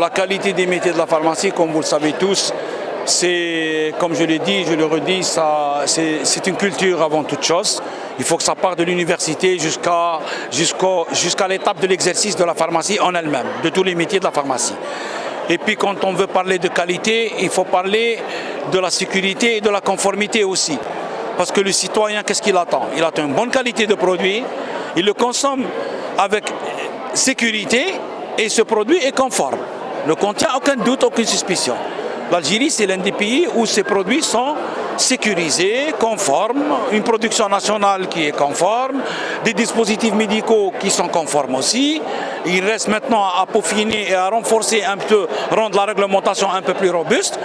la qualité des métiers de la pharmacie, comme vous le savez tous, c'est, comme je l'ai dit, je le redis, c'est une culture avant toute chose. Il faut que ça parte de l'université jusqu'à l'étape de l'exercice de la pharmacie en elle-même, de tous les métiers de la pharmacie. Et puis quand on veut parler de qualité, il faut parler de la sécurité et de la conformité aussi. Parce que le citoyen, qu'est-ce qu'il attend? Il attend une bonne qualité de produit, il le consomme avec sécurité et ce produit est conforme. Ne contient aucun doute, aucune suspicion. L'Algérie, c'est l'un des pays où ces produits sont sécurisés, conformes, une production nationale qui est conforme, des dispositifs médicaux qui sont conformes aussi. Il reste maintenant à peaufiner et à renforcer un peu, rendre la réglementation un peu plus robuste.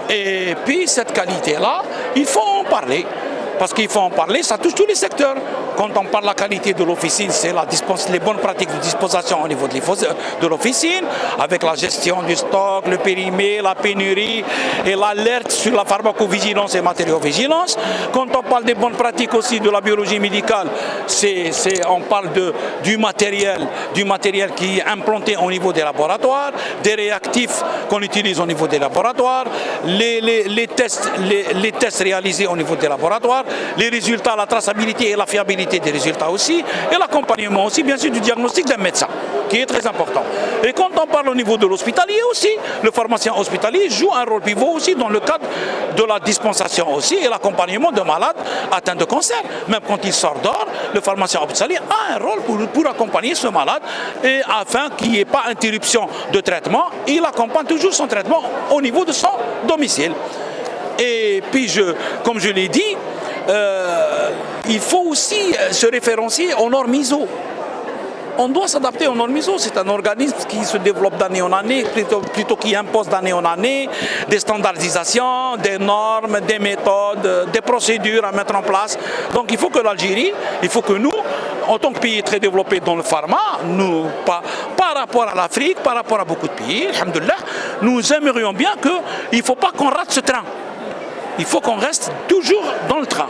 Et puis cette qualité-là, il faut en parler. Parce qu'il faut en parler, ça touche tous les secteurs. Quand on parle de la qualité de l'officine, c'est les bonnes pratiques de disposition au niveau de l'officine, avec la gestion du stock, le périmètre, la pénurie et l'alerte sur la pharmacovigilance et matériaux-vigilance. Quand on parle des bonnes pratiques aussi de la biologie médicale, on parle du matériel qui est implanté au niveau des laboratoires, des réactifs qu'on utilise au niveau des laboratoires, les tests réalisés au niveau des laboratoires, les résultats, la traçabilité et la fiabilité des résultats aussi, et l'accompagnement aussi, bien sûr, du diagnostic d'un médecin, qui est très important. Et quand on parle au niveau de l'hospitalier aussi, le pharmacien hospitalier joue un rôle pivot aussi dans le cadre de la dispensation aussi et l'accompagnement de malades atteints de cancer. Même quand il sort d'or, le pharmacien hospitalier a un rôle pour accompagner ce malade et afin qu'il n'y ait pas interruption de traitement, il accompagne toujours son traitement au niveau de son domicile. Et puis, comme je l'ai dit, il faut aussi se référencier aux normes ISO. On doit s'adapter aux normes ISO. C'est un organisme qui se développe d'année en année, plutôt qui impose d'année en année des standardisations, des normes, des méthodes, des procédures à mettre en place. Donc il faut que l'Algérie, il faut que nous, en tant que pays très développé dans le pharma, par rapport à l'Afrique, par rapport à beaucoup de pays, alhamdoulilah, nous aimerions bien qu'il ne faut pas qu'on rate ce train. Il faut qu'on reste toujours dans le train.